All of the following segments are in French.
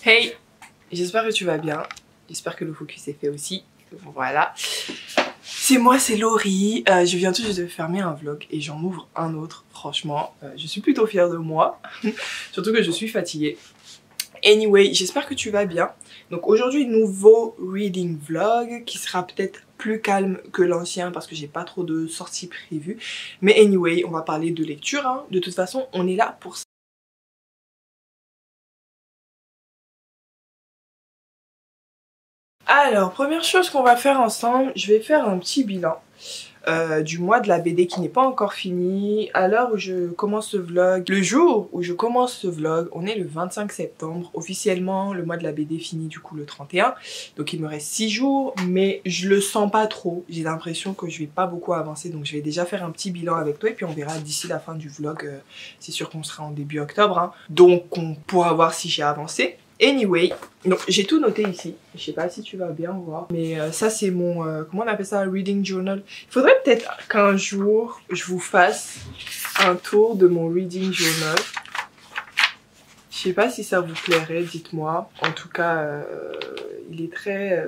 Hey, j'espère que tu vas bien. J'espère que le focus est fait aussi. Voilà. C'est moi, c'est Laurie. Je viens tout juste de fermer un vlog et j'en ouvre un autre. Franchement, je suis plutôt fière de moi. Surtout que je suis fatiguée. Anyway, j'espère que tu vas bien. Donc aujourd'hui, nouveau reading vlog qui sera peut-être plus calme que l'ancien parce que j'ai pas trop de sorties prévues. Mais anyway, on va parler de lecture, hein. De toute façon, on est là pour ça. Alors, première chose qu'on va faire ensemble, je vais faire un petit bilan du mois de la BD qui n'est pas encore fini. À l'heure où je commence ce vlog, le jour où je commence ce vlog, on est le 25 septembre. Officiellement, le mois de la BD finit du coup le 31. Donc il me reste 6 jours, mais je le sens pas trop. J'ai l'impression que je vais pas beaucoup avancer. Donc je vais déjà faire un petit bilan avec toi et puis on verra d'ici la fin du vlog. C'est sûr qu'on sera en début octobre, hein. Donc on pourra voir si j'ai avancé. Anyway, donc j'ai tout noté ici. Je sais pas si tu vas bien voir, mais ça c'est mon comment on appelle ça, reading journal. Il faudrait peut-être qu'un jour je vous fasse un tour de mon reading journal. Je sais pas si ça vous plairait, dites-moi. En tout cas, il est très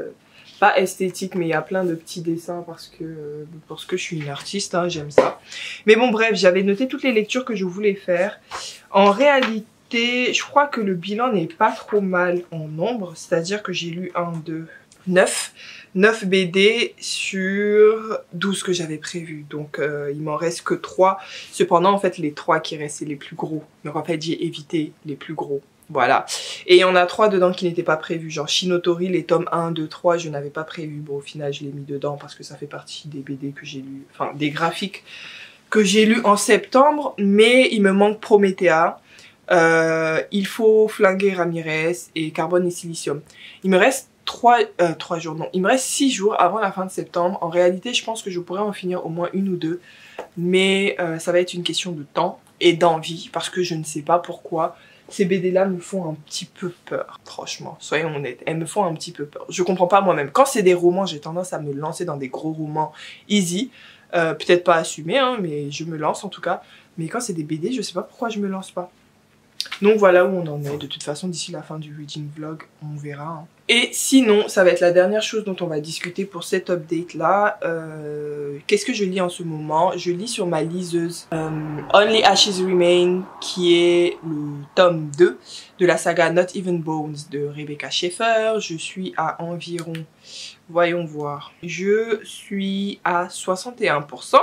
pas esthétique, mais il y a plein de petits dessins parce que je suis une artiste, hein, j'aime ça. Mais bon, bref, j'avais noté toutes les lectures que je voulais faire. En réalité, je crois que le bilan n'est pas trop mal en nombre, c'est-à-dire que j'ai lu 9 BD sur 12 que j'avais prévu, donc il m'en reste que 3. Cependant, en fait, les 3 qui restent, c'est les plus gros. Donc en fait, j'ai évité les plus gros. Voilà. Et il y en a 3 dedans qui n'étaient pas prévus. Genre Shinotori, les tomes 1, 2, 3, je n'avais pas prévu. Bon, au final, je l'ai mis dedans parce que ça fait partie des BD que j'ai lu, enfin des graphiques que j'ai lu en septembre. Mais il me manque Promethea. Il faut flinguer Ramirez et Carbone et Silicium. Il me reste 3 jours, non, il me reste 6 jours avant la fin de septembre. En réalité, je pense que je pourrais en finir au moins 1 ou 2, mais ça va être une question de temps et d'envie, parce que je ne sais pas pourquoi ces BD là me font un petit peu peur. Franchement, soyons honnêtes, elles me font un petit peu peur. Je comprends pas moi-même. Quand c'est des romans, j'ai tendance à me lancer dans des gros romans easy, peut-être pas assumés, hein, mais je me lance en tout cas. Mais quand c'est des BD, je sais pas pourquoi je me lance pas. Donc voilà où on en est. De toute façon, d'ici la fin du reading vlog, on verra, hein. Et sinon, ça va être la dernière chose dont on va discuter pour cet update là. Qu'est-ce que je lis en ce moment? Je lis sur ma liseuse Only Ashes Remain, qui est le tome 2 de la saga Not Even Bones de Rebecca Schaeffer. Je suis à environ, voyons voir, je suis à 61%.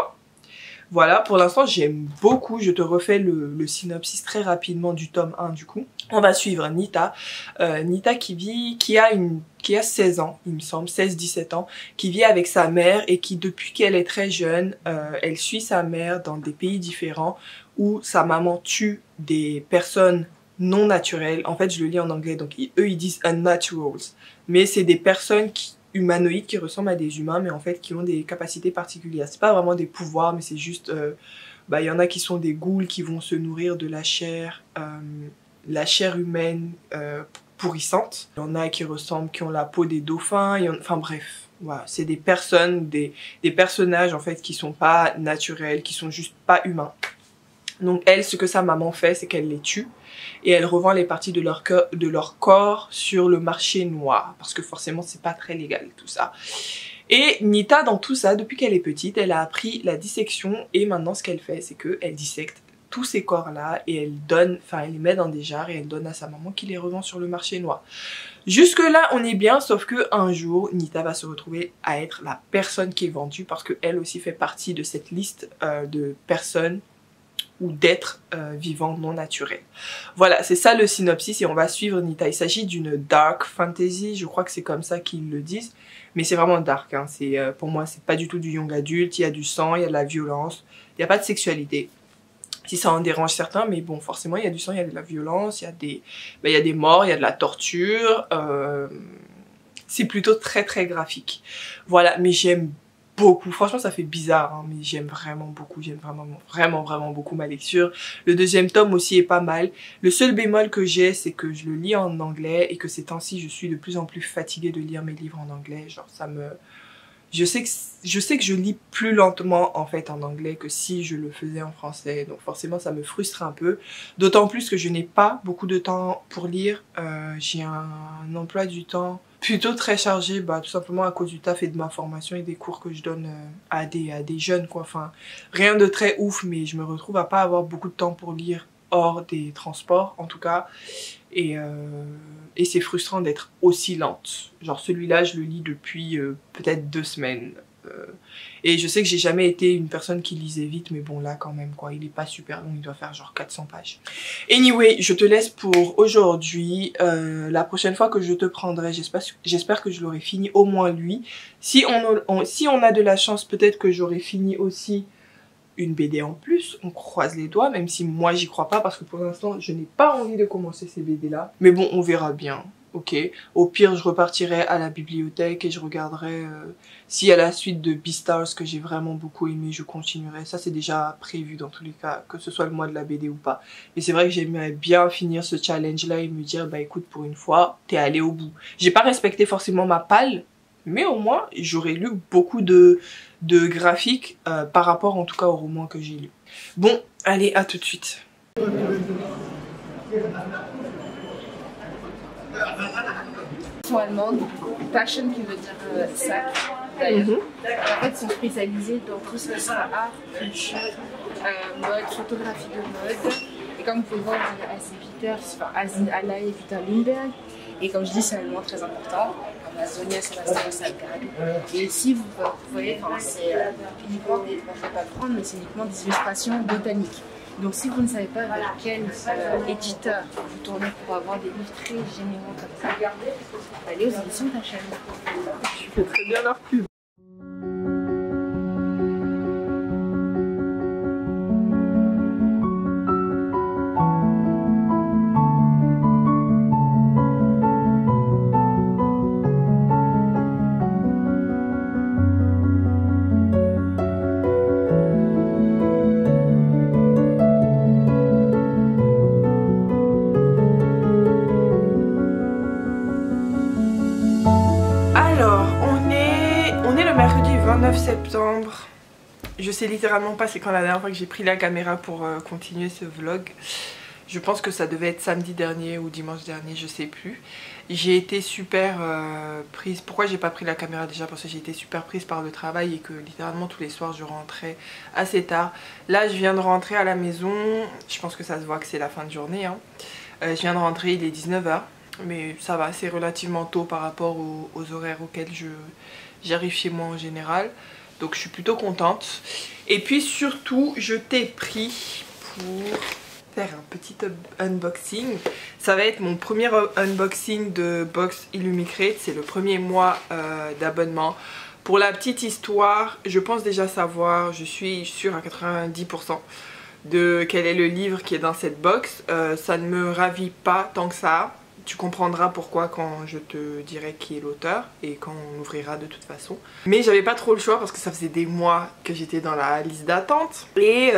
Voilà, pour l'instant j'aime beaucoup. Je te refais le synopsis très rapidement du tome 1 du coup. On va suivre Nita. Nita qui a 16 ans, il me semble, 16-17 ans, qui vit avec sa mère et qui depuis qu'elle est très jeune, elle suit sa mère dans des pays différents où sa maman tue des personnes non naturelles. En fait, je le lis en anglais, donc eux ils disent unnaturals. Mais c'est des personnes humanoïdes qui ressemblent à des humains mais en fait qui ont des capacités particulières. C'est pas vraiment des pouvoirs mais c'est juste y en a qui sont des ghouls qui vont se nourrir de la chair humaine pourrissante. Il y en a qui ressemblent, qui ont la peau des dauphins, enfin bref, voilà, c'est des personnes, des personnages en fait qui sont pas naturels, qui sont juste pas humains. Donc elle, ce que sa maman fait, c'est qu'elle les tue et elle revend les parties de leur corps sur le marché noir, parce que forcément c'est pas très légal tout ça. Et Nita, dans tout ça, depuis qu'elle est petite, elle a appris la dissection et maintenant ce qu'elle fait, c'est qu'elle dissecte tous ces corps-là et elle les met dans des jarres et elle donne à sa maman qui les revend sur le marché noir. Jusque là on est bien, sauf que un jour Nita va se retrouver à être la personne qui est vendue parce qu'elle aussi fait partie de cette liste de personnes ou d'êtres vivants non naturels. Voilà, c'est ça le synopsis et on va suivre Nita. Il s'agit d'une dark fantasy, je crois que c'est comme ça qu'ils le disent, mais c'est vraiment dark, hein. Pour moi c'est pas du tout du young adulte, il y a du sang, il y a de la violence, il n'y a pas de sexualité. Si ça en dérange certains, mais bon, forcément il y a du sang, il y a de la violence, il y a des morts, il y a de la torture, c'est plutôt très très graphique. Voilà, mais j'aime beaucoup, franchement ça fait bizarre, hein, mais j'aime vraiment beaucoup, j'aime vraiment beaucoup ma lecture. Le deuxième tome aussi est pas mal. Le seul bémol que j'ai, c'est que je le lis en anglais et que ces temps-ci je suis de plus en plus fatiguée de lire mes livres en anglais, genre je sais que je lis plus lentement en fait en anglais que si je le faisais en français, donc forcément ça me frustre un peu, d'autant plus que je n'ai pas beaucoup de temps pour lire. J'ai un emploi du temps plutôt très chargé, bah, tout simplement à cause du taf et de ma formation et des cours que je donne à des jeunes quoi, enfin rien de très ouf, mais je me retrouve à pas avoir beaucoup de temps pour lire hors des transports en tout cas, et c'est frustrant d'être aussi lente. Genre celui-là je le lis depuis peut-être 2 semaines. Et je sais que j'ai jamais été une personne qui lisait vite, mais bon là quand même quoi, il est pas super long, il doit faire genre 400 pages. Anyway, je te laisse pour aujourd'hui. La prochaine fois que je te prendrai, j'espère que je l'aurai fini au moins lui. Si on a de la chance, peut-être que j'aurai fini aussi une BD en plus, on croise les doigts, même si moi j'y crois pas parce que pour l'instant je n'ai pas envie de commencer ces BD là. Mais bon, on verra bien. Ok, au pire je repartirai à la bibliothèque et je regarderai s'il y a la suite de Beastars que j'ai vraiment beaucoup aimé, je continuerai. Ça c'est déjà prévu dans tous les cas, que ce soit le mois de la BD ou pas. Mais c'est vrai que j'aimerais bien finir ce challenge là et me dire bah écoute, pour une fois t'es allé au bout. J'ai pas respecté forcément ma palle, mais au moins j'aurais lu beaucoup de graphiques par rapport en tout cas au roman que j'ai lu. Bon, allez, à tout de suite. Allemande, passion qui veut dire sac d'ailleurs. En fait, ils sont spécialisés dans tout ce qui sera art, culture, mode, photographie de mode. Et comme vous pouvez voir, il y a AC Peters, enfin Alain et Peter Lindbergh. Et comme je dis, c'est un élément très important. Amazonia, Sébastien Salgado. Et ici, vous voyez, c'est uniquement des, je ne vais pas le prendre, mais c'est uniquement des illustrations botaniques. Donc si vous ne savez pas vers quel éditeur vous tournez pour avoir des livres très généraux comme ça, allez aux éditions de ta chaîne. Je fais très bien leur pub. Mercredi 29 septembre. Je sais littéralement pas c'est quand la dernière fois que j'ai pris la caméra pour continuer ce vlog. Je pense que ça devait être samedi dernier ou dimanche dernier, je sais plus. J'ai été super prise. Pourquoi j'ai pas pris la caméra? Déjà parce que j'ai été super prise par le travail et que littéralement tous les soirs je rentrais assez tard. Là je viens de rentrer à la maison. Je pense que ça se voit que c'est la fin de journée hein. Je viens de rentrer, il est 19 h. Mais ça va, c'est relativement tôt par rapport aux horaires auxquels j'arrive chez moi en général. Donc je suis plutôt contente. Et puis surtout, je t'ai pris pour faire un petit unboxing. Ça va être mon premier unboxing de Box Illumicrate. C'est le premier mois d'abonnement. Pour la petite histoire, je pense déjà savoir, je suis sûre à 90% de quel est le livre qui est dans cette box. Ça ne me ravit pas tant que ça. Tu comprendras pourquoi quand je te dirai qui est l'auteur et quand on ouvrira de toute façon. Mais j'avais pas trop le choix parce que ça faisait des mois que j'étais dans la liste d'attente. Et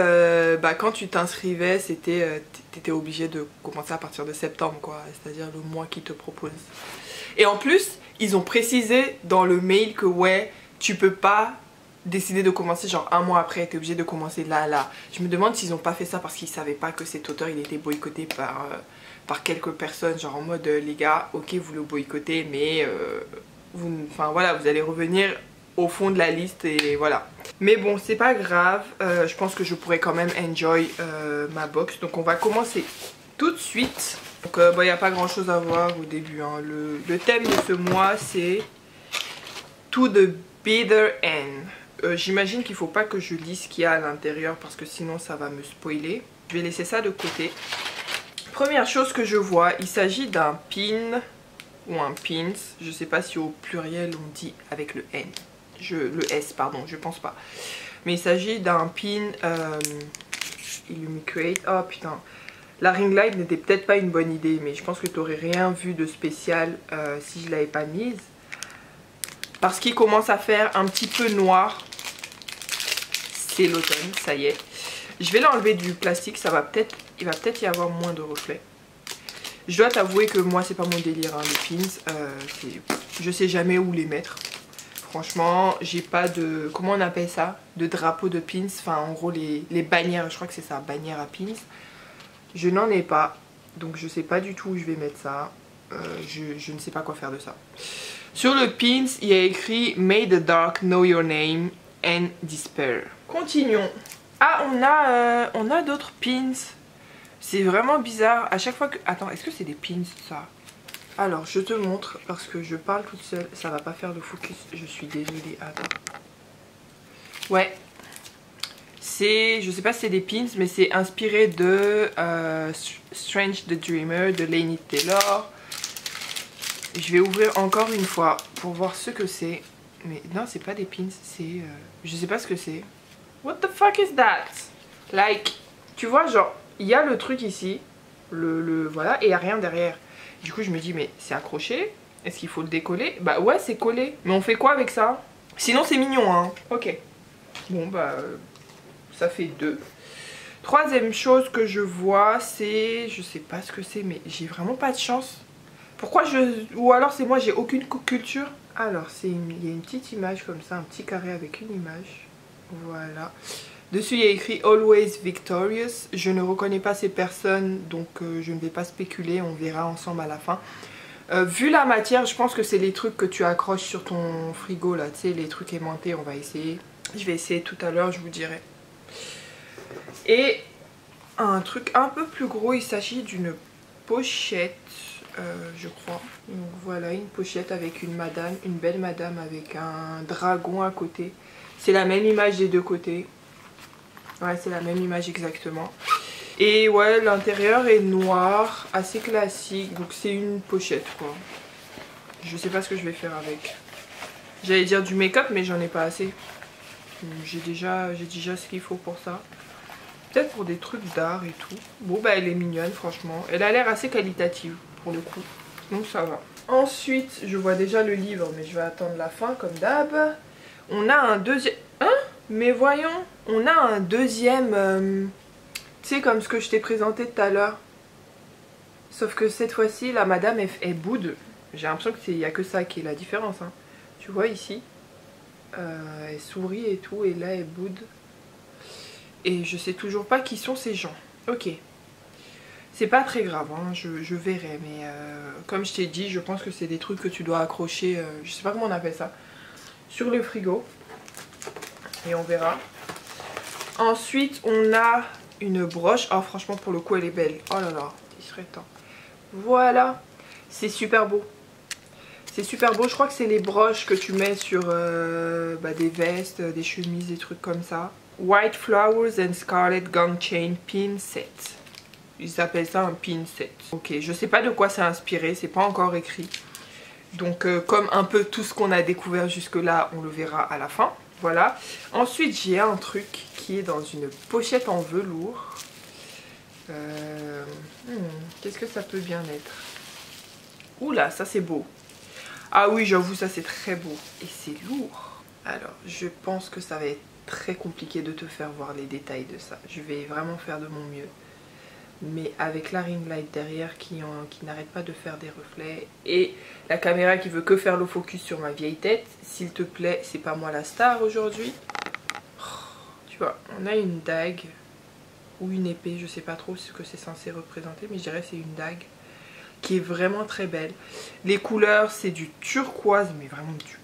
quand tu t'inscrivais, t'étais obligé de commencer à partir de septembre quoi. C'est-à-dire le mois qu'ils te proposent. Et en plus, ils ont précisé dans le mail que ouais, tu peux pas décider de commencer genre un mois après, t'es obligé de commencer là. Je me demande s'ils ont pas fait ça parce qu'ils savaient pas que cet auteur il était boycotté par quelques personnes, genre en mode les gars, ok vous le boycottez mais vous allez revenir au fond de la liste et voilà. Mais bon c'est pas grave, je pense que je pourrais quand même enjoy ma box. Donc on va commencer tout de suite. Donc il n'y a pas grand chose à voir au début hein. Le thème de ce mois c'est To the Bitter End. J'imagine qu'il faut pas que je lise ce qu'il y a à l'intérieur parce que sinon ça va me spoiler. Je vais laisser ça de côté. Première chose que je vois, il s'agit d'un pin ou un pins. Je sais pas si au pluriel on dit avec le N. Le S pardon, je pense pas. Mais il s'agit d'un pin Illumicrate. Oh putain. La ring light n'était peut-être pas une bonne idée, mais je pense que tu n'aurais rien vu de spécial si je l'avais pas mise. Parce qu'il commence à faire un petit peu noir. C'est l'automne, ça y est. Je vais l'enlever du plastique, il va peut-être y avoir moins de reflets. Je dois t'avouer que moi c'est pas mon délire hein, les pins. Je sais jamais où les mettre. Franchement, j'ai pas de... Comment on appelle ça? De drapeau de pins. Enfin, en gros, les bannières. Je crois que c'est ça, bannière à pins. Je n'en ai pas. Donc, je sais pas du tout où je vais mettre ça. Je ne sais pas quoi faire de ça. Sur le pins, il y a écrit May the dark know your name and despair. Continuons. Ah, on a d'autres pins. C'est vraiment bizarre. À chaque fois que... Attends, est-ce que c'est des pins, ça? Alors, je te montre parce que je parle toute seule. Ça va pas faire le focus. Je suis désolée. Attends. Ouais. C'est... Je sais pas si c'est des pins, mais c'est inspiré de Strange the Dreamer de Laini Taylor. Je vais ouvrir encore une fois pour voir ce que c'est. Mais non, c'est pas des pins. C'est... je sais pas ce que c'est. What the fuck is that? Like, tu vois, genre, il y a le truc ici. Voilà, et il n'y a rien derrière. Du coup, je me dis, mais c'est accroché? Est-ce qu'il faut le décoller? Bah ouais, c'est collé. Mais on fait quoi avec ça? Sinon, c'est mignon, hein. Ok. Bon, bah, ça fait 2. Troisième chose que je vois, c'est... Je sais pas ce que c'est, mais j'ai vraiment pas de chance. Pourquoi je... Ou alors, c'est moi, j'ai aucune culture. Alors, il y a une petite image comme ça, un petit carré avec une image. Voilà. Dessus, il y a écrit Always Victorious. Je ne reconnais pas ces personnes, donc je ne vais pas spéculer. On verra ensemble à la fin. Vu la matière, je pense que c'est les trucs que tu accroches sur ton frigo, là. Tu sais, les trucs aimantés, on va essayer. Je vais essayer tout à l'heure, je vous dirai. Et un truc un peu plus gros, il s'agit d'une pochette, je crois. Donc voilà, une pochette avec une madame, une belle madame avec un dragon à côté. C'est la même image des deux côtés. Ouais, c'est la même image exactement. Et ouais, l'intérieur est noir, assez classique. Donc c'est une pochette, quoi. Je sais pas ce que je vais faire avec. J'allais dire du make-up, mais j'en ai pas assez. J'ai déjà ce qu'il faut pour ça. Peut-être pour des trucs d'art et tout. Bon, bah elle est mignonne, franchement. Elle a l'air assez qualitative, pour le coup. Donc ça va. Ensuite, je vois déjà le livre, mais je vais attendre la fin, comme d'hab. On a un deuxième... Hein? Mais voyons, on a un deuxième... tu sais, comme ce que je t'ai présenté tout à l'heure. Sauf que cette fois-ci, la madame, elle boude. J'ai l'impression qu'il n'y a que ça qui est la différence. Hein. Tu vois ici, elle sourit et tout, et là, elle boude. Et je sais toujours pas qui sont ces gens. Ok. C'est pas très grave, hein. Je verrai. Mais comme je t'ai dit, je pense que c'est des trucs que tu dois accrocher, je sais pas comment on appelle ça, sur le frigo. Et on verra. Ensuite, on a une broche. Oh, franchement, pour le coup, elle est belle. Oh là là, il serait temps. Voilà. C'est super beau. C'est super beau. Je crois que c'est les broches que tu mets sur des vestes, des chemises, des trucs comme ça. White Flowers and Scarlet Gang Chain Pin Set. Ils appellent ça un pin set. Ok, je sais pas de quoi c'est inspiré. C'est pas encore écrit. Donc, comme un peu tout ce qu'on a découvert jusque-là, on le verra à la fin. Voilà. Ensuite, j'ai un truc qui est dans une pochette en velours. Qu'est-ce que ça peut bien être? Oula, ça c'est beau. Ah oui, j'avoue, ça c'est très beau. Et c'est lourd. Alors, je pense que ça va être très compliqué de te faire voir les détails de ça. Je vais vraiment faire de mon mieux. Mais avec la ring light derrière qui n'arrête pas de faire des reflets et la caméra qui veut que faire le focus sur ma vieille tête, s'il te plaît, c'est pas moi la star aujourd'hui. Oh, tu vois, on a une dague ou une épée, je sais pas trop ce que c'est censé représenter, mais je dirais que c'est une dague qui est vraiment très belle. Les couleurs, c'est du turquoise, mais vraiment du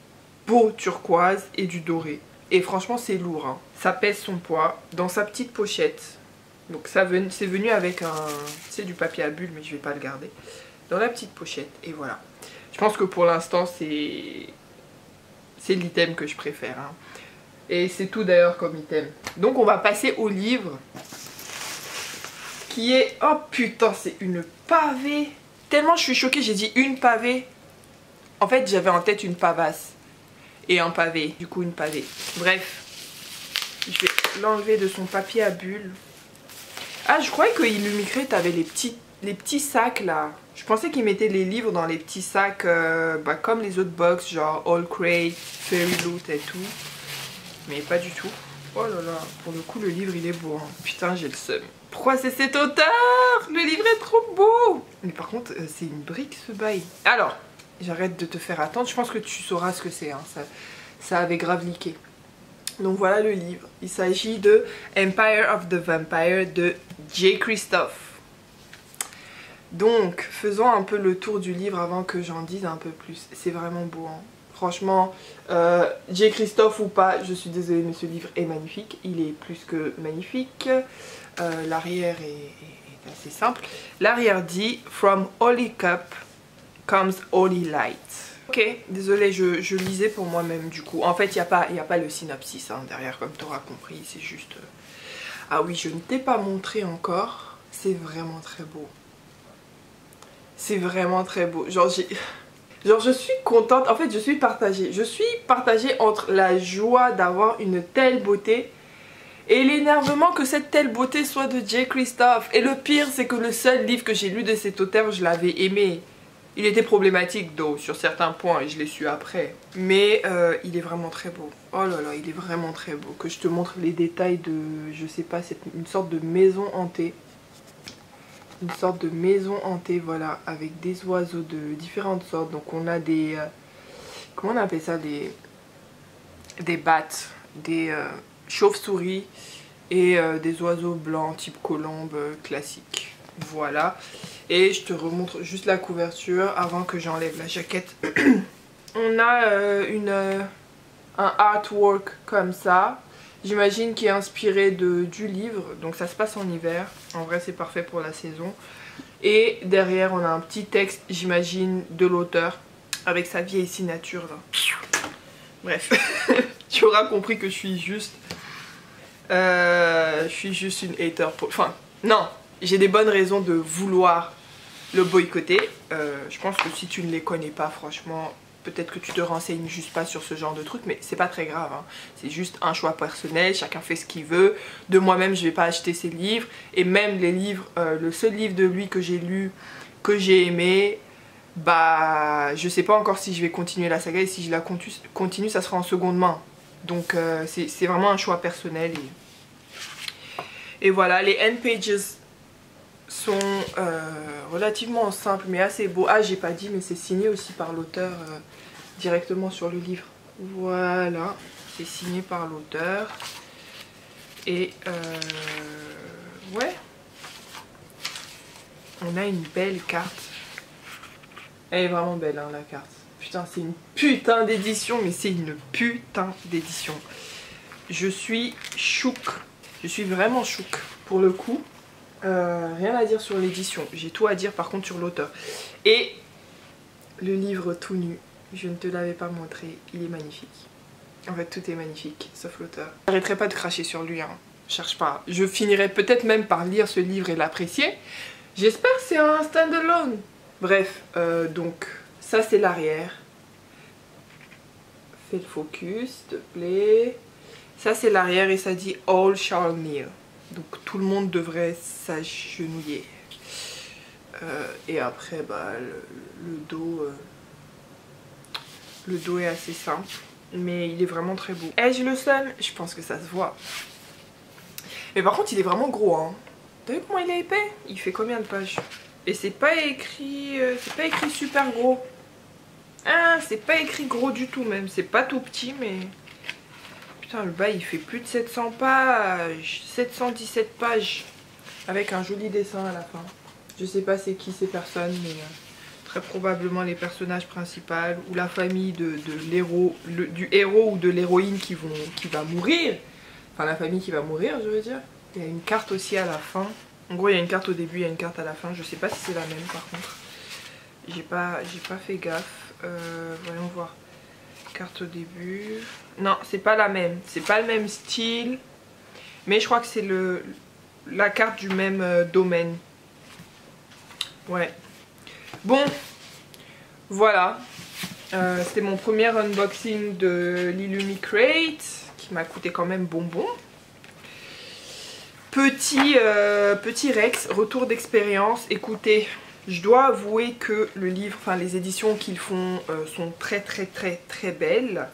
beau turquoise et du doré. Et franchement, c'est lourd, hein. Ça pèse son poids dans sa petite pochette. Donc c'est venu avec du papier à bulles, mais je vais pas le garder. Dans la petite pochette, et voilà. Je pense que pour l'instant, c'est l'item que je préfère. Hein. Et c'est tout d'ailleurs comme item. Donc on va passer au livre. Qui est... Oh putain, c'est une pavée. Tellement je suis choquée, j'ai dit une pavée. En fait, j'avais en tête une pavasse. Et un pavé, du coup une pavée. Bref, je vais l'enlever de son papier à bulles. Ah, je croyais que Illumicrate t'avais les petits sacs là. Je pensais qu'ils mettaient les livres dans les petits sacs comme les autres box, genre All Crate, Fairy Loot et tout. Mais pas du tout. Oh là là, pour le coup le livre il est beau. Hein. Putain, j'ai le seum. Pourquoi c'est cet auteur? Le livre est trop beau. Mais par contre, c'est une brique ce bail. Alors, j'arrête de te faire attendre. Je pense que tu sauras ce que c'est. Hein. ça avait grave leaké. Donc voilà le livre. Il s'agit de Empire of the Vampire de J. Christophe. Donc faisons un peu le tour du livre avant que j'en dise un peu plus. C'est vraiment beau, hein. Franchement, J. Christophe ou pas, je suis désolée mais ce livre est magnifique. Il est plus que magnifique. L'arrière est assez simple. L'arrière dit « From Holy Cup comes Holy Light ». Ok, désolée, je lisais pour moi-même du coup. En fait, il n'y a pas le synopsis hein, derrière, comme tu auras compris. C'est juste... Ah oui, je ne t'ai pas montré encore. C'est vraiment très beau. C'est vraiment très beau. Genre, je suis contente. En fait, je suis partagée. Je suis partagée entre la joie d'avoir une telle beauté et l'énervement que cette telle beauté soit de J. Christophe. Et le pire, c'est que le seul livre que j'ai lu de cet auteur, je l'avais aimé. Il était problématique sur certains points et je l'ai su après. Mais il est vraiment très beau. Oh là là, il est vraiment très beau. Que je te montre les détails de, je sais pas, c'est une sorte de maison hantée. Une sorte de maison hantée, voilà, avec des oiseaux de différentes sortes. Donc on a des... comment on appelle ça? Des bats, des chauves-souris et des oiseaux blancs type colombe classique. Voilà. Et je te remontre juste la couverture avant que j'enlève la jaquette. On a un artwork comme ça. J'imagine qui est inspiré du livre. Donc ça se passe en hiver. En vrai c'est parfait pour la saison. Et derrière on a un petit texte, j'imagine, de l'auteur. Avec sa vieille signature là. Bref. Tu auras compris que je suis juste... une hater. Enfin, non. J'ai des bonnes raisons de vouloir le boycotter. Je pense que si tu ne les connais pas, franchement, peut-être que tu te renseignes juste pas sur ce genre de truc, mais c'est pas très grave, hein. C'est juste un choix personnel, chacun fait ce qu'il veut. De moi-même, je vais pas acheter ses livres. Et même les livres, le seul livre de lui que j'ai lu, que j'ai aimé, bah, je sais pas encore si je vais continuer la saga. Et si je la continue, ça sera en seconde main. Donc, c'est vraiment un choix personnel. Et voilà, les end pages sont relativement simples mais assez beaux. Ah, j'ai pas dit mais c'est signé aussi par l'auteur directement sur le livre. Voilà, c'est signé par l'auteur. Et ouais, on a une belle carte. Elle est vraiment belle hein, la carte. Putain, c'est une putain d'édition, mais c'est une putain d'édition. Je suis chouk. Je suis vraiment chouk pour le coup. Rien à dire sur l'édition, j'ai tout à dire par contre sur l'auteur. Et le livre tout nu, je ne te l'avais pas montré, il est magnifique. En fait tout est magnifique, sauf l'auteur. J'arrêterai pas de cracher sur lui, hein. Cherche pas. Je finirai peut-être même par lire ce livre et l'apprécier. J'espère que c'est un stand-alone. Bref, donc ça c'est l'arrière. Fais le focus, s'il te plaît. Ça c'est l'arrière et ça dit All shall kneel. Donc tout le monde devrait s'agenouiller. Et après, bah, le dos est assez simple. Mais il est vraiment très beau. Ai-je le seum? Je pense que ça se voit. Mais par contre, il est vraiment gros. Hein. T'as vu comment il est épais? Il fait combien de pages? Et c'est pas écrit super gros. Ah, c'est pas écrit gros du tout même. C'est pas tout petit, mais... Putain, le bas il fait plus de 700 pages, 717 pages, avec un joli dessin à la fin. Je sais pas c'est qui ces personnes, mais très probablement les personnages principaux ou la famille du héros ou de l'héroïne qui va mourir. Enfin la famille qui va mourir je veux dire. Il y a une carte aussi à la fin. En gros il y a une carte au début, il y a une carte à la fin. Je sais pas si c'est la même par contre. J'ai pas fait gaffe. Voyons voir. Carte au début. Non, c'est pas la même. C'est pas le même style. Mais je crois que c'est la carte du même domaine. Ouais. Bon. Voilà. C'était mon premier unboxing de l'Illumi Crate. Qui m'a coûté quand même bonbon. Petit Rex, retour d'expérience. Écoutez, je dois avouer que le livre, enfin les éditions qu'ils font sont très belles.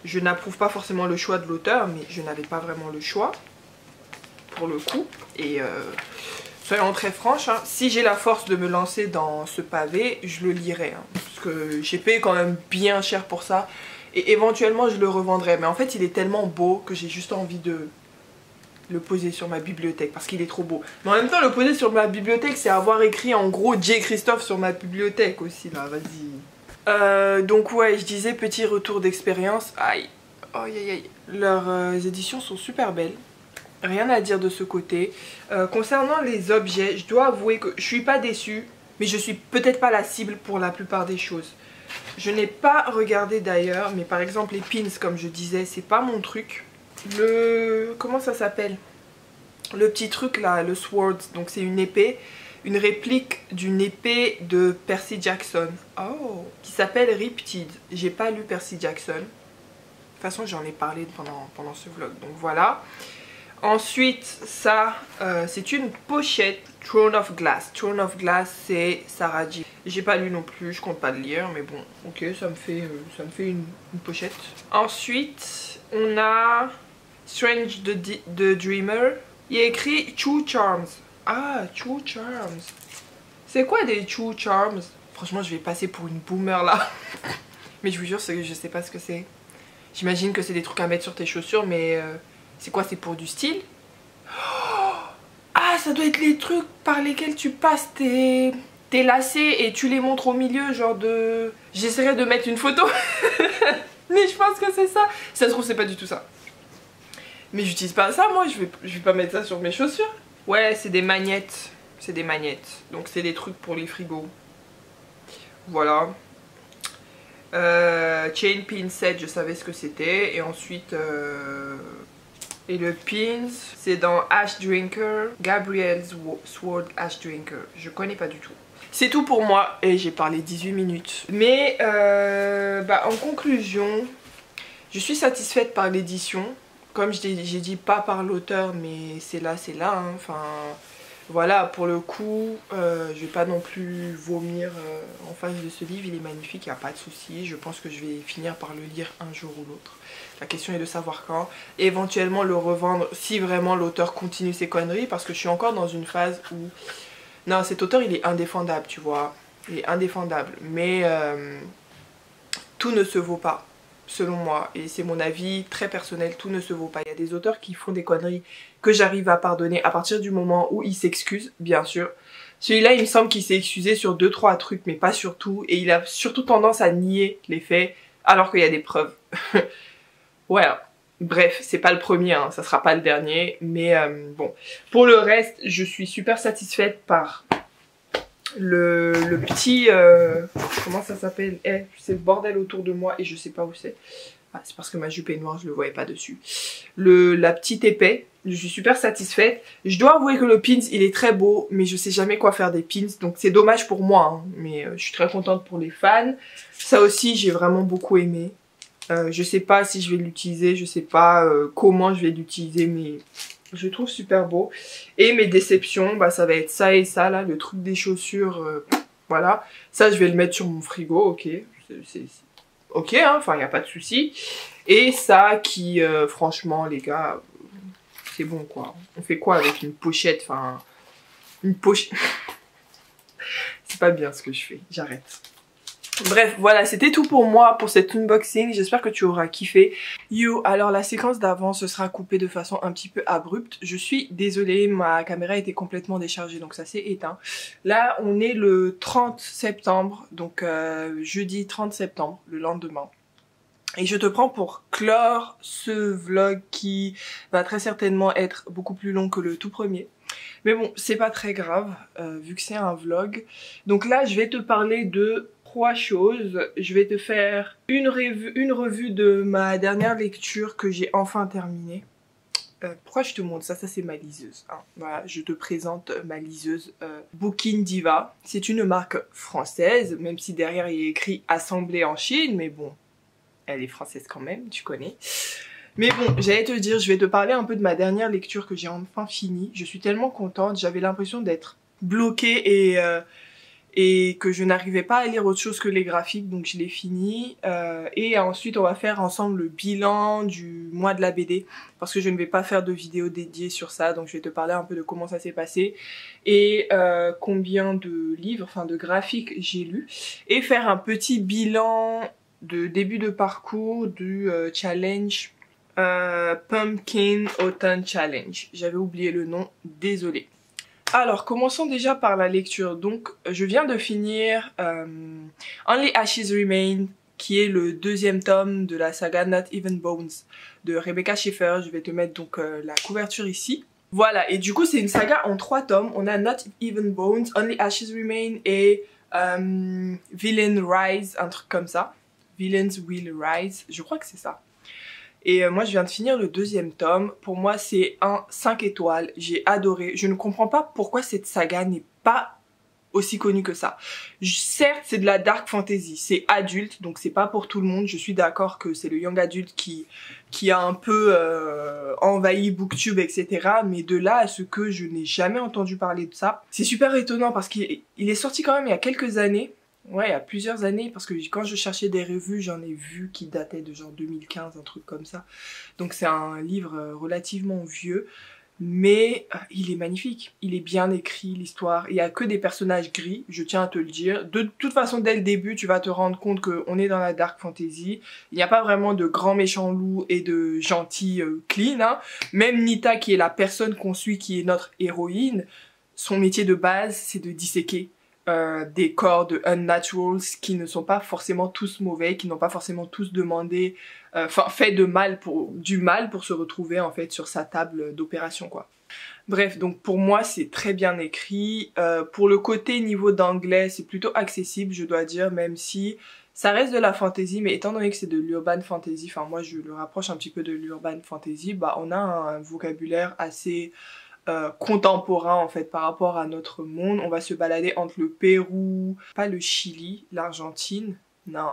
Je n'approuve pas forcément le choix de l'auteur, mais je n'avais pas vraiment le choix pour le coup. Et soyons très franches, hein, si j'ai la force de me lancer dans ce pavé, je le lirai. Hein, parce que j'ai payé quand même bien cher pour ça. Et éventuellement je le revendrai. Mais en fait il est tellement beau que j'ai juste envie de le poser sur ma bibliothèque parce qu'il est trop beau. Mais en même temps le poser sur ma bibliothèque c'est avoir écrit en gros J. Christophe sur ma bibliothèque aussi là, vas-y. Donc ouais, je disais petit retour d'expérience. Aïe, aïe aïe aïe. Leurs éditions sont super belles. Rien à dire de ce côté. Concernant les objets, je dois avouer que je suis pas déçue. Mais je suis peut-être pas la cible pour la plupart des choses. Je n'ai pas regardé d'ailleurs. Mais par exemple les pins comme je disais, c'est pas mon truc. Comment ça s'appelle? Le petit truc là, le sword. Donc c'est une épée. Une réplique d'une épée de Percy Jackson. Oh. Qui s'appelle Riptide. J'ai pas lu Percy Jackson. De toute façon j'en ai parlé pendant ce vlog. Donc voilà. Ensuite ça c'est une pochette Throne of Glass. Throne of Glass c'est Sarah J. J'ai pas lu non plus, je compte pas le lire. Mais bon ok, ça me fait une pochette. Ensuite on a Strange the Dreamer. Il y a écrit True Charms. Ah, True Charms. C'est quoi des True Charms? Franchement, je vais passer pour une boomer là. Mais je vous jure, je sais pas ce que c'est. J'imagine que c'est des trucs à mettre sur tes chaussures, mais c'est quoi? C'est pour du style? Oh, ah, ça doit être les trucs par lesquels tu passes tes lacets et tu les montres au milieu, genre de... J'essaierai de mettre une photo. Mais je pense que c'est ça. Si ça se trouve, c'est pas du tout ça. Mais j'utilise pas ça, moi, je vais pas mettre ça sur mes chaussures. Ouais, c'est des magnettes. C'est des magnettes. Donc c'est des trucs pour les frigos. Voilà. Chain pin set, je savais ce que c'était. Et ensuite... Et le pins, c'est dans Ash Drinker. Gabriel's Sword Ash Drinker. Je connais pas du tout. C'est tout pour moi. Et j'ai parlé 18 minutes. Mais en conclusion, je suis satisfaite par l'édition. Comme j'ai dit, pas par l'auteur, mais c'est là, hein. Enfin, voilà, pour le coup, je vais pas non plus vomir en face de ce livre. Il est magnifique, il n'y a pas de souci. Je pense que je vais finir par le lire un jour ou l'autre. La question est de savoir quand. Et éventuellement le revendre si vraiment l'auteur continue ses conneries. Parce que je suis encore dans une phase où... Non, cet auteur, il est indéfendable, tu vois. Il est indéfendable. Mais tout ne se vaut pas. Selon moi, et c'est mon avis très personnel, tout ne se vaut pas. Il y a des auteurs qui font des conneries que j'arrive à pardonner à partir du moment où ils s'excusent, bien sûr. Celui-là, il me semble qu'il s'est excusé sur 2-3 trucs, mais pas sur tout. Et il a surtout tendance à nier les faits, alors qu'il y a des preuves. Voilà. Bref, c'est pas le premier, hein, ça sera pas le dernier. Mais bon, pour le reste, je suis super satisfaite par... le petit comment ça s'appelle, c'est le bordel autour de moi et je sais pas où c'est. Ah, c'est parce que ma jupe est noire, je le voyais pas dessus. La petite épée, je suis super satisfaite. Je dois avouer que le pins il est très beau, mais je sais jamais quoi faire des pins, donc c'est dommage pour moi, hein. Mais je suis très contente pour les fans. Ça aussi j'ai vraiment beaucoup aimé. Je sais pas si je vais l'utiliser, je sais pas comment je vais l'utiliser, mais je le trouve super beau. Et mes déceptions, bah ça va être ça et ça là, le truc des chaussures, voilà. Ça je vais le mettre sur mon frigo, ok. Ok, hein, enfin y a pas de souci. Et ça qui, franchement les gars, c'est bon quoi. On fait quoi avec une pochette, enfin... Une pochette... C'est pas bien ce que je fais, j'arrête. Bref, voilà, c'était tout pour moi pour cet unboxing. J'espère que tu auras kiffé. Yo, alors la séquence d'avant se sera coupée de façon un petit peu abrupte. Je suis désolée, ma caméra était complètement déchargée, donc ça s'est éteint. Là, on est le 30 septembre, donc jeudi 30 septembre, le lendemain. Et je te prends pour clore ce vlog qui va très certainement être beaucoup plus long que le tout premier. Mais bon, c'est pas très grave, vu que c'est un vlog. Donc là, je vais te parler de... 3 choses. Je vais te faire une revue de ma dernière lecture que j'ai enfin terminée. Pourquoi je te montre ça? Ça c'est ma liseuse, hein. Voilà, je te présente ma liseuse Booking Diva. C'est une marque française, même si derrière il y a écrit assemblée en Chine, mais bon, elle est française quand même, tu connais. Mais bon, j'allais te dire, je vais te parler un peu de ma dernière lecture que j'ai enfin finie. Je suis tellement contente, j'avais l'impression d'être bloquée et que je n'arrivais pas à lire autre chose que les graphiques, donc je l'ai fini. Et ensuite on va faire ensemble le bilan du mois de la BD, parce que je ne vais pas faire de vidéo dédiée sur ça, donc je vais te parler un peu de comment ça s'est passé et combien de livres, enfin de graphiques j'ai lu, et faire un petit bilan de début de parcours du challenge Pumpkin Autumn Challenge. J'avais oublié le nom, désolée. Alors, commençons déjà par la lecture. Donc, je viens de finir Only Ashes Remain, qui est le deuxième tome de la saga Not Even Bones de Rebecca Schaeffer. Je vais te mettre donc la couverture ici. Voilà, et du coup, c'est une saga en 3 tomes. On a Not Even Bones, Only Ashes Remain et Villain Rise, un truc comme ça. Villains Will Rise, je crois que c'est ça. Et moi, je viens de finir le deuxième tome. Pour moi, c'est un 5 étoiles. J'ai adoré. Je ne comprends pas pourquoi cette saga n'est pas aussi connue que ça. Certes, c'est de la dark fantasy. C'est adulte, donc c'est pas pour tout le monde. Je suis d'accord que c'est le young adulte qui a un peu envahi BookTube, etc. Mais de là à ce que je n'ai jamais entendu parler de ça, c'est super étonnant parce qu'il est sorti quand même il y a quelques années. Ouais, il y a plusieurs années, parce que quand je cherchais des revues, j'en ai vu qui dataient de genre 2015, un truc comme ça. Donc c'est un livre relativement vieux, mais il est magnifique. Il est bien écrit, l'histoire. Il n'y a que des personnages gris, je tiens à te le dire. De toute façon, dès le début, tu vas te rendre compte qu'on est dans la dark fantasy. Il n'y a pas vraiment de grands méchants loups et de gentils clean, hein. Même Nita, qui est la personne qu'on suit, qui est notre héroïne, son métier de base, c'est de disséquer des corps de unnaturals qui ne sont pas forcément tous mauvais, qui n'ont pas forcément tous demandé, fait du mal pour se retrouver en fait sur sa table d'opération, quoi. Bref, donc pour moi c'est très bien écrit. Pour le côté niveau d'anglais, c'est plutôt accessible, je dois dire, même si ça reste de la fantasy, mais étant donné que c'est de l'urban fantasy, enfin moi je le rapproche un petit peu de l'urban fantasy, bah on a un vocabulaire assez contemporain en fait par rapport à notre monde. On va se balader entre le Pérou, pas le Chili, l'Argentine, non,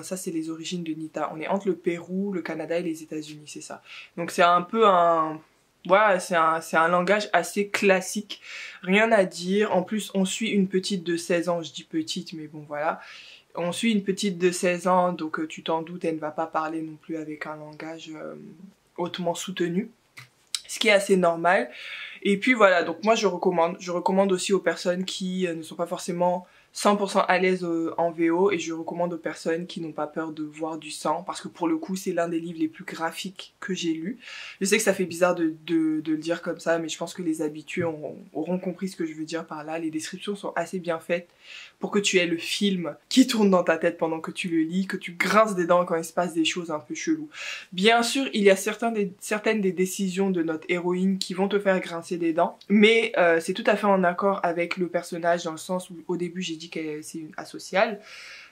ça c'est les origines de Nita. On est entre le Pérou, le Canada et les États-Unis, c'est ça. Donc c'est un peu un... Voilà, c'est un langage assez classique, rien à dire. En plus, on suit une petite de 16 ans, je dis petite, mais bon voilà. On suit une petite de 16 ans, donc tu t'en doutes, elle ne va pas parler non plus avec un langage hautement soutenu. Ce qui est assez normal. Et puis voilà, donc moi je recommande aussi aux personnes qui ne sont pas forcément 100% à l'aise en VO, et je recommande aux personnes qui n'ont pas peur de voir du sang, parce que pour le coup c'est l'un des livres les plus graphiques que j'ai lu. Je sais que ça fait bizarre de le dire comme ça, mais je pense que les habitués auront compris ce que je veux dire par là. Les descriptions sont assez bien faites pour que tu aies le film qui tourne dans ta tête pendant que tu le lis, que tu grinces des dents quand il se passe des choses un peu cheloues. Bien sûr, il y a certaines des décisions de notre héroïne qui vont te faire grincer des dents, mais c'est tout à fait en accord avec le personnage, dans le sens où au début j'ai dit qu'elle c'est une asociale.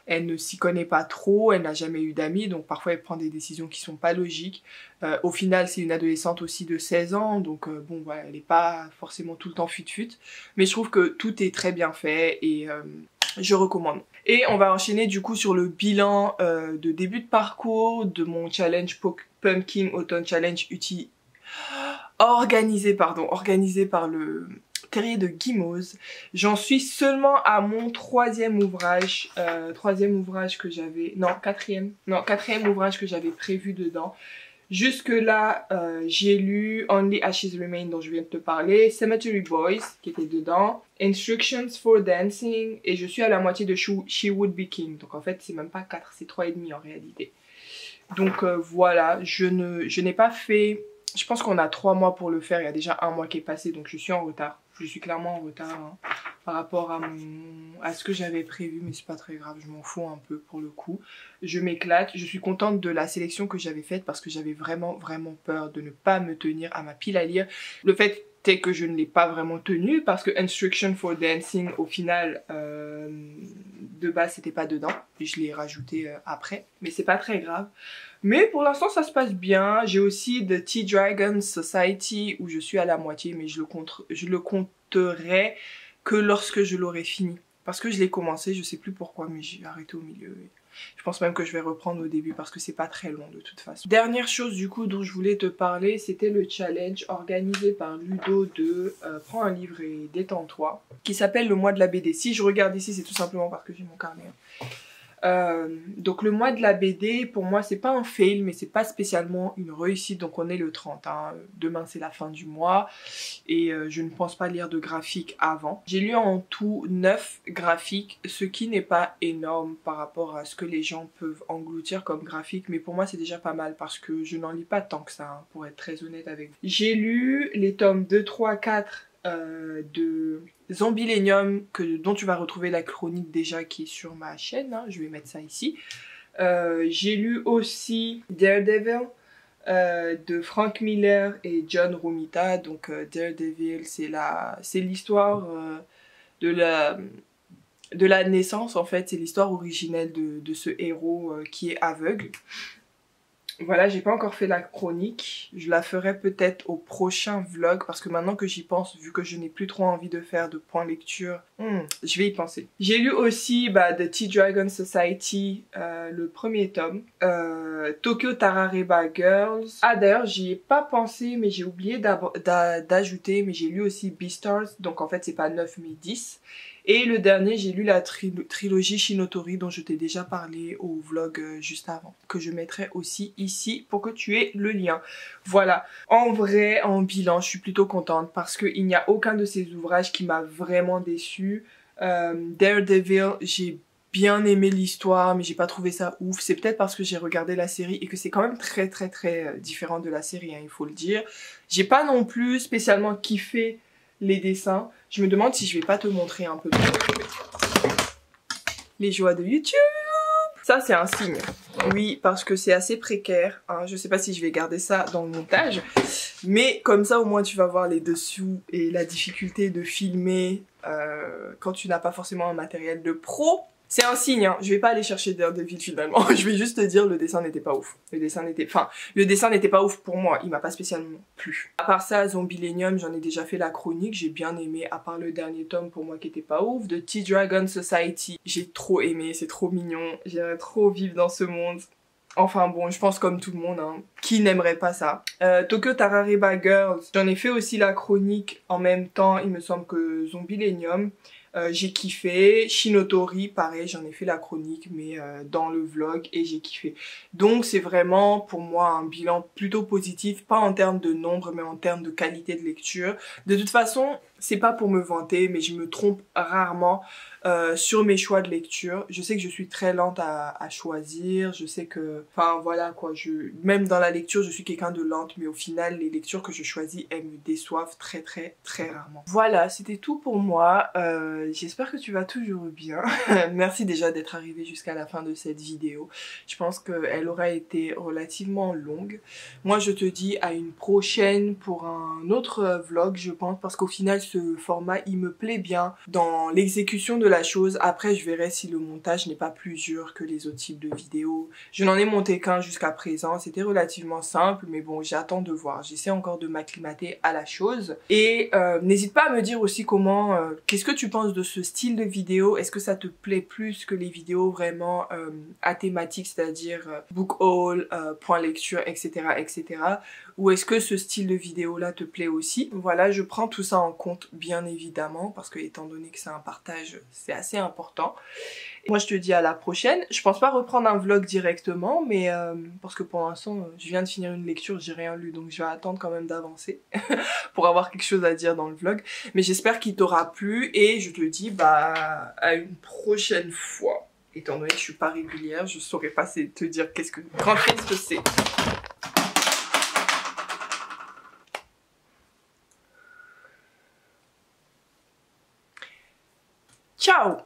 Elle ne s'y connaît pas trop, elle n'a jamais eu d'amis, donc parfois elle prend des décisions qui sont pas logiques. Au final, c'est une adolescente aussi de 16 ans, donc bon, voilà, elle n'est pas forcément tout le temps fut-fut. Mais je trouve que tout est très bien fait et je recommande. Et on va enchaîner du coup sur le bilan de début de parcours de mon challenge Pumpkin Autumn Challenge organisé par le Terrier de Guimauze. J'en suis seulement à mon quatrième ouvrage que j'avais prévu dedans. Jusque là, j'ai lu Only Ashes Remain dont je viens de te parler, Cemetery Boys qui était dedans, Instructions for Dancing, et je suis à la moitié de She Would Be King. Donc en fait c'est même pas 4, c'est 3,5 en réalité. Donc voilà, je n'ai pas fait... Je pense qu'on a 3 mois pour le faire, il y a déjà 1 mois qui est passé, donc je suis en retard. Je suis clairement en retard hein, par rapport à ce que j'avais prévu, mais c'est pas très grave, je m'en fous un peu pour le coup. Je m'éclate, je suis contente de la sélection que j'avais faite parce que j'avais vraiment peur de ne pas me tenir à ma pile à lire. Le fait est que je ne l'ai pas vraiment tenue parce que Instruction for Dancing, au final, de base c'était pas dedans, et je l'ai rajouté après, mais c'est pas très grave. Mais pour l'instant ça se passe bien. J'ai aussi The Tea Dragon Society où je suis à la moitié, mais je le compterai que lorsque je l'aurai fini. Parce que je l'ai commencé, je sais plus pourquoi, mais j'ai arrêté au milieu. Je pense même que je vais reprendre au début parce que c'est pas très long de toute façon. Dernière chose du coup dont je voulais te parler, c'était le challenge organisé par Ludo de Prends un livre et détends-toi, qui s'appelle le mois de la BD. Si je regarde ici, c'est tout simplement parce que j'ai mon carnet. Donc le mois de la BD, pour moi, c'est pas un fail, mais c'est pas spécialement une réussite. Donc on est le 30, hein. Demain c'est la fin du mois et je ne pense pas lire de graphiques avant. J'ai lu en tout 9 graphiques, ce qui n'est pas énorme par rapport à ce que les gens peuvent engloutir comme graphique, mais pour moi c'est déjà pas mal parce que je n'en lis pas tant que ça, hein, pour être très honnête avec vous. J'ai lu les tomes 2, 3, 4 de Zombillenium dont tu vas retrouver la chronique déjà qui est sur ma chaîne, hein. Je vais mettre ça ici. J'ai lu aussi Daredevil de Frank Miller et John Romita. Donc Daredevil, c'est l'histoire de la naissance, en fait. C'est l'histoire originelle de ce héros qui est aveugle. Voilà, j'ai pas encore fait la chronique, je la ferai peut-être au prochain vlog parce que maintenant que j'y pense, vu que je n'ai plus trop envie de faire de point lecture, je vais y penser. J'ai lu aussi The Tea Dragon Society, le premier tome, Tokyo Tarareba Girls. Ah d'ailleurs j'y ai pas pensé mais j'ai oublié d'ajouter, mais j'ai lu aussi Beastars, donc en fait c'est pas 9 mais 10. Et le dernier, j'ai lu la trilogie Shinotori dont je t'ai déjà parlé au vlog juste avant, que je mettrai aussi ici pour que tu aies le lien. Voilà, en vrai, en bilan, je suis plutôt contente parce qu'il n'y a aucun de ces ouvrages qui m'a vraiment déçue. Daredevil, j'ai bien aimé l'histoire, mais j'ai pas trouvé ça ouf. C'est peut-être parce que j'ai regardé la série et que c'est quand même très différent de la série, hein, il faut le dire. J'ai pas non plus spécialement kiffé les dessins. Je me demande si je vais pas te montrer un peu les joies de YouTube. Ça c'est un signe. Oui, parce que c'est assez précaire, hein. Je sais pas si je vais garder ça dans le montage, mais comme ça au moins tu vas voir les dessous et la difficulté de filmer quand tu n'as pas forcément un matériel de pro. C'est un signe, hein. Je vais pas aller chercher Daredevil finalement. Je vais juste te dire le dessin n'était pas ouf. Le dessin n'était pas ouf pour moi. Il m'a pas spécialement plu. À part ça, Zombillenium, j'en ai déjà fait la chronique. J'ai bien aimé, à part le dernier tome pour moi qui était pas ouf. The Tea Dragon Society, j'ai trop aimé. C'est trop mignon. J'aimerais trop vivre dans ce monde. Enfin bon, je pense comme tout le monde, hein. Qui n'aimerait pas ça. Tokyo Tarareba Girls, j'en ai fait aussi la chronique en même temps, il me semble que Zombillenium. J'ai kiffé. Shinotori, pareil, j'en ai fait la chronique, mais dans le vlog, et j'ai kiffé. Donc c'est vraiment pour moi un bilan plutôt positif, pas en termes de nombre, mais en termes de qualité de lecture. De toute façon, c'est pas pour me vanter, mais je me trompe rarement sur mes choix de lecture. Je sais que je suis très lente à choisir, je sais que... Enfin voilà quoi, même dans la lecture, je suis quelqu'un de lente, mais au final, les lectures que je choisis, elles me déçoivent très rarement. Voilà, c'était tout pour moi. J'espère que tu vas toujours bien. Merci déjà d'être arrivé jusqu'à la fin de cette vidéo. Je pense qu'elle aura été relativement longue. Moi, je te dis à une prochaine pour un autre vlog, je pense, parce qu'au final, ce format, il me plaît bien dans l'exécution de la chose. Après, je verrai si le montage n'est pas plus dur que les autres types de vidéos. Je n'en ai monté qu'un jusqu'à présent. C'était relativement simple, mais bon, j'attends de voir. J'essaie encore de m'acclimater à la chose. Et n'hésite pas à me dire aussi comment... qu'est-ce que tu penses de ce style de vidéo? Est-ce que ça te plaît plus que les vidéos vraiment à thématique, c'est-à-dire book haul, point lecture, etc. Ou est-ce que ce style de vidéo là te plaît aussi? Voilà, je prends tout ça en compte bien évidemment parce que étant donné que c'est un partage, c'est assez important. Moi je te dis à la prochaine. Je pense pas reprendre un vlog directement, mais parce que pour l'instant je viens de finir une lecture, j'ai rien lu, donc je vais attendre quand même d'avancer pour avoir quelque chose à dire dans le vlog. Mais j'espère qu'il t'aura plu et je te dis à une prochaine fois. Étant donné que je suis pas régulière, je saurais pas te dire qu'est-ce que c'est. Ciao!